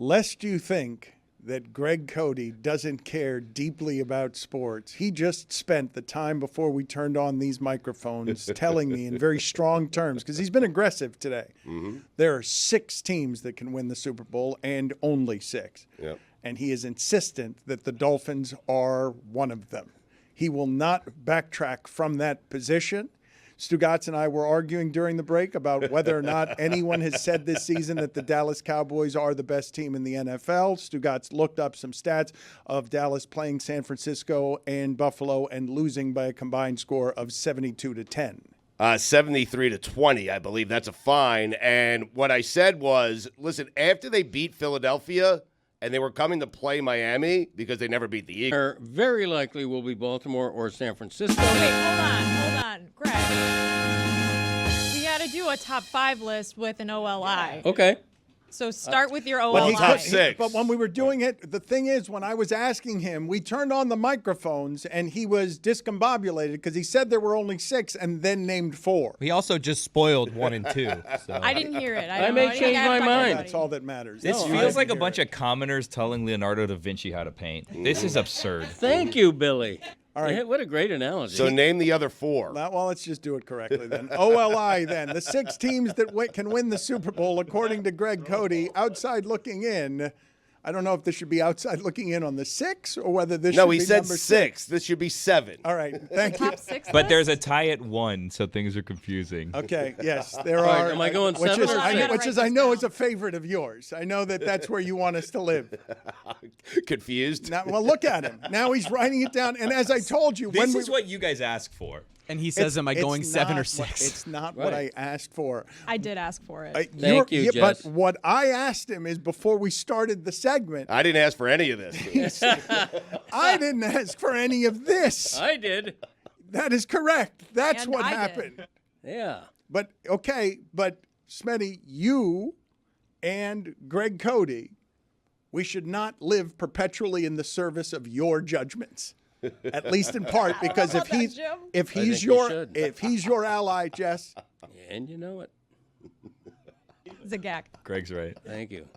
lest you think that Greg Cote doesn't care deeply about sports, he just spent the time before we turned on these microphones telling me in very strong terms, because he's been aggressive today, there are 6 teams that can win the Super Bowl and only 6. Yep. And he is insistent that the Dolphins are one of them. He will not backtrack from that position. Stugotz and I were arguing during the break about whether or not anyone has said this season that the Dallas Cowboys are the best team in the NFL. Stugotz looked up some stats of Dallas playing San Francisco and Buffalo and losing by a combined score of 72-10. 73-20, I believe. That's a fine. And what I said was, listen, after they beat Philadelphia and they were coming to play Miami because they never beat the Eagles. Very likely will be Baltimore or San Francisco. Wait, hold on. Greg, we got to do a top 5 list with an OLI. Okay. So start with your But OLI. top 6. But when we were doing it, the thing is, when I was asking him, we turned on the microphones and he was discombobulated because he said there were only 6 and then named 4. He also just spoiled 1 and 2. So. I didn't hear it. I may change my mind. That's all that matters. This No, feels I like a hear bunch it. of commoners telling Leonardo da Vinci how to paint. This is absurd. Thank you, Billy. All right. Yeah, what a great analogy. So name the other 4. Well, let's just do it correctly then. OLI then. The 6 teams that can win the Super Bowl, according to Greg Cote, outside looking in. I don't know if this should be outside looking in on the 6 or whether this should No, be he said number 6. This should be 7. All right. Thank you. Top 6 But there's a tie at 1, so things are confusing. Okay, yes, there All right, are. am I going which 7 is, or I, 6? which is I know is a favorite of yours. I know that's where you want us to live. Confused? Now, well, look at him. Now he's writing it down. And as I told you, This is what you guys ask for. And he says, am I going it's 7 or not 6? It's not what I Right. asked for. I did ask for it. Thank you, But Jess. what I asked him is before we started the segment, I didn't ask for any of this. I didn't ask for any of this. I did. That is correct. That's And what I did. happened. Yeah. But, okay, but Smetty, you and Greg Cote, we should not live perpetually in the service of your judgments. At least in part, because about that, Jim. if think he's we your should. if he's your ally, Jess, And you know it. Zagak. Greg's right. Thank you.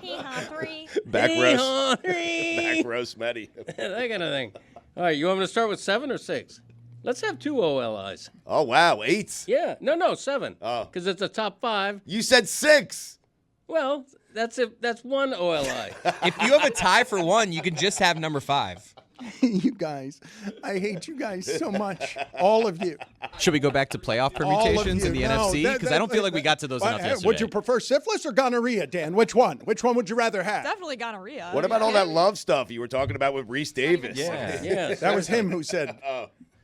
Hee-haw 3. Back row. Hee-haw, Back three. row Smetty. That kind of thing. All right, you want me to start with 7 or 6? Let's have 2 OLIs. Oh, wow. 8. Yeah. No, 7. Oh. Because it's a top 5. You said 6. Well, that's 1 OLI. If you have a tie for 1, you can just have number 5. you guys, I hate you guys so much, all of you. Should we go back to playoff All of permutations in you. the No, NFC? that- Because I don't feel like we got to those enough yesterday. Would you prefer syphilis or gonorrhea, Dan? Which one? Which one would you rather have? Definitely gonorrhea. What about all that love stuff you were talking about with Reese Davis? Yeah. Yes. That was him who said.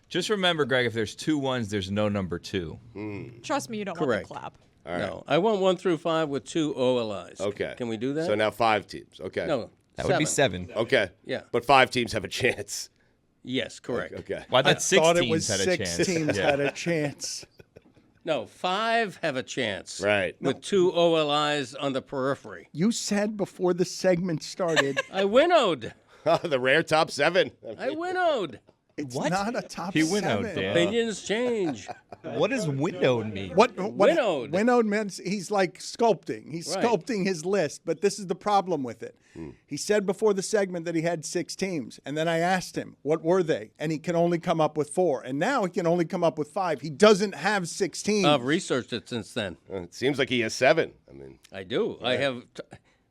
Just remember, Greg, if there's 2 1s, there's no number 2. Trust me, you don't Correct. want the clap. All right. No, I want 1 through 5 with 2 OLIs. Okay. Can we do that? So now 5 teams. Okay. No. That would be 7. Okay. Yeah. But 5 teams have a chance. Yes, correct. Okay. Well, I I thought 6 thought it teams was had a 6 chance. teams Yeah. had a chance. No, 5 have a chance. Right. With 2 OLIs on the periphery. You said before the segment started, I winnowed. The rare top 7. I winnowed. it's What? not a top He 7. winnowed, Dan. Opinions change. What does windowed mean? What Winnowed. Winnowed means he's like sculpting. He's Right. sculpting his list, but this is the problem with it. He said before the segment that he had 6 teams, and then I asked him, what were they? And he can only come up with 4. And now he can only come up with 5. He doesn't have 6 teams. I've researched it since then. It seems like he has 7. I mean, I do. I have.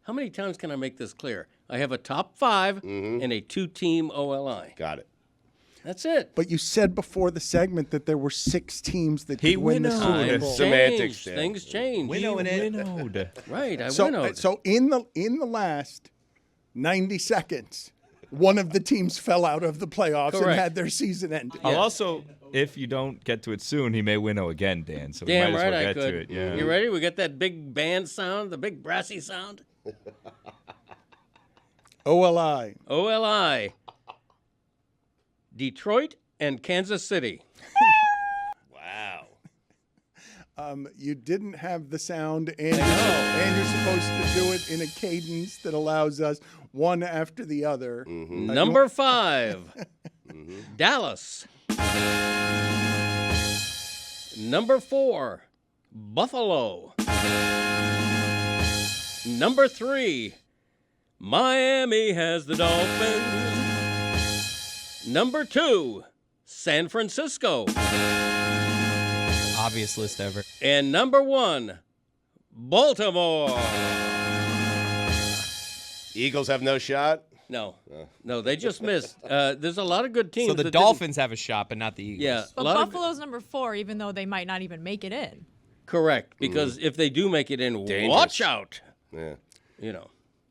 How many times can I make this clear? I have a top 5 and a 2-team OLI. got it. That's it. But you said before the segment that there were 6 teams that He could win the winnowed. Super I've Bowl. Semantics, changed. Dan. Things change. Winnowed. Right. I So, winnowed. so in the last 90 seconds, one of the teams fell out of the playoffs and Correct. had their season ended. I'll also, if you don't get to it soon, he may winnow again, Dan. So Damn we might right as well I get could. to it. Yeah. You ready? We got that big band sound, the big brassy sound. OLI. OLI. Detroit and Kansas City. Wow. You didn't have the sound, and you're supposed to do it in a cadence that allows us one after the other. Number 5. Dallas. Number 4. Buffalo. Number 3, Miami has the Dolphins. Number 2, San Francisco. Obvious list ever. And number 1, Baltimore. Eagles have no shot. No, they just missed. There's a lot of good teams. So the that Dolphins have a shot, but not the Eagles. Yeah, But a lot Buffalo's number 4, even though they might not even make it in. correct, because if they do make it in, Dangerous. watch out. Yeah. You know.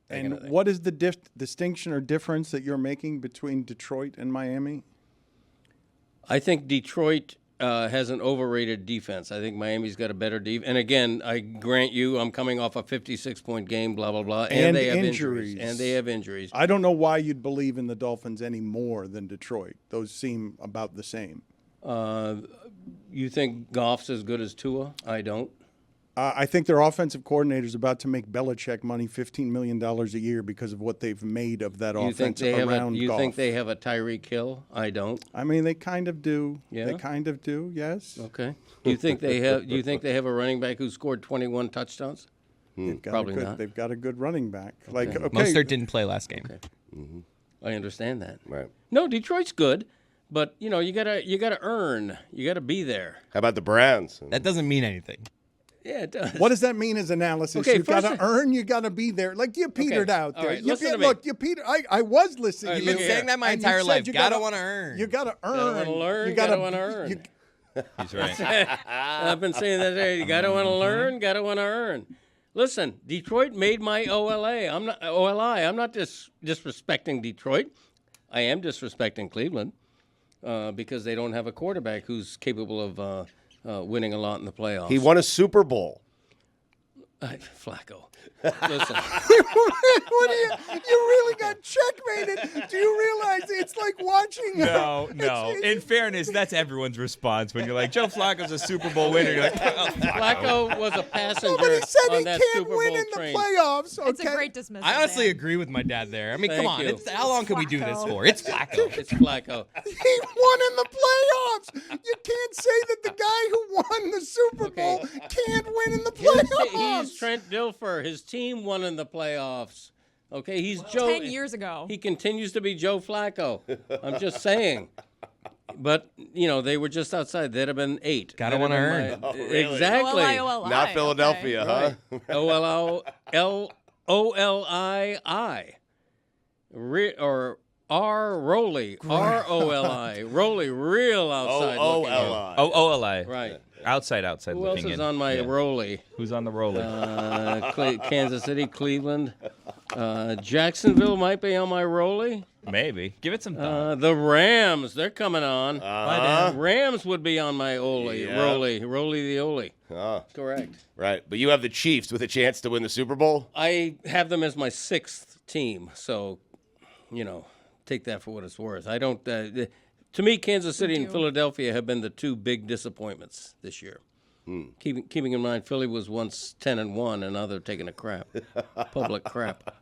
And what is the distinction or difference that you're making between Detroit and Miami? I think Detroit has an overrated defense. I think Miami's got a better defense. And again, I grant you, I'm coming off a 56-point game, blah, blah, blah. And they have injuries. And they have injuries. I don't know why you'd believe in the Dolphins any more than Detroit. Those seem about the same. You think Goff's as good as Tua? I don't. I think their offensive coordinator is about to make Belichick money, $15 million a year because of what they've made of that You think offense they have around you Goff. think they have a Tyreek Hill? I don't. I mean, they kind of do. Yeah? They kind of do, yes. Okay. Do you think they have? Do you think they have a running back who scored 21 touchdowns? They've got Probably a good, not. They've got a good running back. Like, okay, Mostert didn't play last game. I understand that. Right. No, Detroit's good, but you know you gotta earn. You gotta be there. How about the Browns? That doesn't mean anything. Yeah, it does. what does that mean as analysis? Okay, You got to first- earn, you got to be there. Like, you petered out all there. right, You listen to me. look, you petered. I was listening. All right, to look you. here. Saying that my And you entire said life. you Gotta want to earn. You got to earn. Gotta wanna learn, You gotta wanna earn. He's right. I've been saying that. Hey, you gotta want to learn. Gotta want to earn. Listen, Detroit made my OLA. I'm not OLI. I'm not disrespecting Detroit. I am disrespecting Cleveland because they don't have a quarterback who's capable of winning a lot in the playoffs. He won a Super Bowl. Flacco. Listen. What do you really got checkmated. Do you realize it's like watching? No. it's- In fairness, that's everyone's response when you're like, Joe Flacco's a Super Bowl winner. You're like, oh, Flacco was a passenger Nobody said on he that can't Super Bowl win in train. the playoffs. Okay? It's a great dismissal. I honestly Dan. agree with my dad there. I mean, Thank come on. you. How long can we do this Flacco. for? It's Flacco. It's Flacco. He won in the playoffs. You can't say that the guy who won the Super Bowl can't win in the playoffs. He's Trent Dilfer. His team won in the playoffs. Okay, he's Joe. 10 years ago. He continues to be Joe Flacco. I'm just saying. But, you know, they were just outside. They'd have been 8. Gotta That'd have wanna been earn. my- really? Exactly. OLI, Not Philadelphia, huh? OLI. Or R. Rowley. R-O-L-I. Rowley, real outside looking in. OLI. oh, OLI. Right. Outside Who else looking is in. on my Yeah. Rowley? Who's on the roller? Kansas City, Cleveland. Jacksonville might be on my Rowley. Maybe. Give it some time. The Rams, they're coming on. Uh-huh. Rams would be on my Oli. Yeah. Rowley the Oli. Oh, Correct. right. But you have the Chiefs with a chance to win the Super Bowl? I have them as my 6th team, so, you know, take that for what it's worth. I don't. To me, Kansas City and Philadelphia have been the 2 big disappointments this year. Keeping in mind, Philly was once 10-1, and now they're taking a crap, public crap.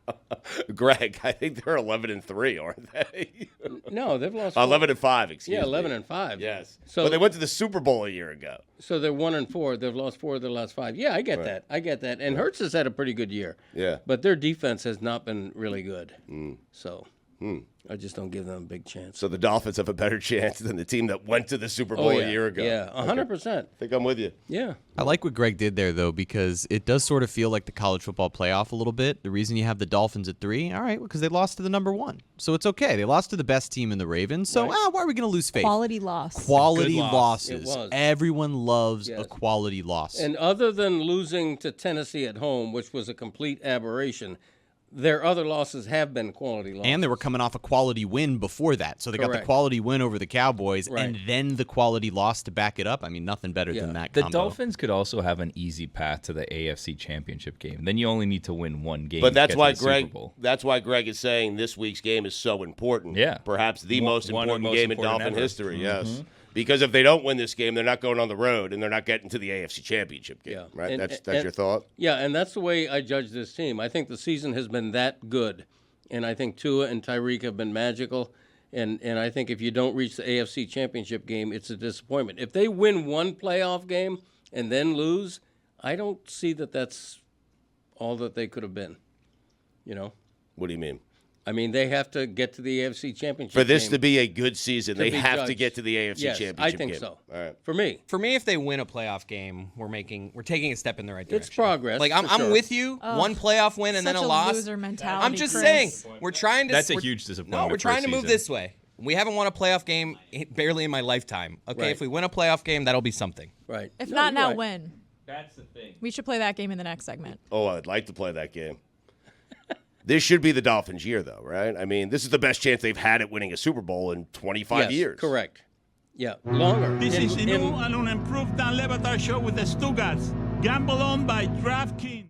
Greg, I think they're 11-3, aren't they? No, they've lost. 11-5, excuse me. 11-5. Yes. So But they went to the Super Bowl a year ago. So they're 1-4. They've lost 4 of their last 5. Yeah, I get that. I get that. And Hurts has had a pretty good year. Yeah. But their defense has not been really good. So I just don't give them a big chance. So the Dolphins have a better chance than the team that went to the Super Bowl a year ago. Yeah, 100%. I think I'm with you. Yeah. I like what Greg did there, though, because it does sort of feel like the college football playoff a little bit. The reason you have the Dolphins at 3, all right, because they lost to the number 1. So it's okay. They lost to the best team in the Ravens. So why are we going to lose faith? Quality loss. Quality Good loss. losses. It was. Everyone loves Yes. a quality loss. And other than losing to Tennessee at home, which was a complete aberration, their other losses have been quality losses. And they were coming off a quality win before that. So they got the Correct. quality win over the Cowboys Right. and then the quality loss to back it up. I mean, nothing better than that The combo. Dolphins could also have an easy path to the AFC Championship game. Then you only need to win one game. But to that's get to why the Super Greg. Bowl. That's why Greg is saying this week's game is so important. Yeah. perhaps the One- most one of the important most game important in Dolphin ever. history. Yes, because if they don't win this game, they're not going on the road and they're not getting to the AFC Championship game. Yeah. Right. And- That's and- your thought. Yeah, and that's the way I judge this team. I think the season has been that good. And I think Tua and Tyreek have been magical. And I think if you don't reach the AFC Championship game, it's a disappointment. If they win one playoff game and then lose, I don't see that that's all that they could have been. You know? What do you mean? I mean, they have to get to the AFC Championship For this game to be a good season, they be have to judged. get to the AFC Yes, Championship I think game. so. All right. For me. For me, if they win a playoff game, we're taking a step in the right direction. It's progress, Like for I'm sure. with you. One playoff win and then Such a a loss. loser mentality, I'm just Chris. saying we're trying to. That's a we're- huge disappointment No, we're for a trying to move season. this way. We haven't won a playoff game barely in my lifetime. Okay, Right. if we win a playoff game, that'll be something. Right. If No, not you're now, right. when? That's the thing. We should play that game in the next segment. Oh, I'd like to play that game. This should be the Dolphins' year, though, right? I mean, this is the best chance they've had at winning a Super Bowl in 25 Yes, years. Correct. Yeah, longer. This is the new in- and unimproved Dan Le Batard Show with the Stugotz. Gamble on by DraftKings.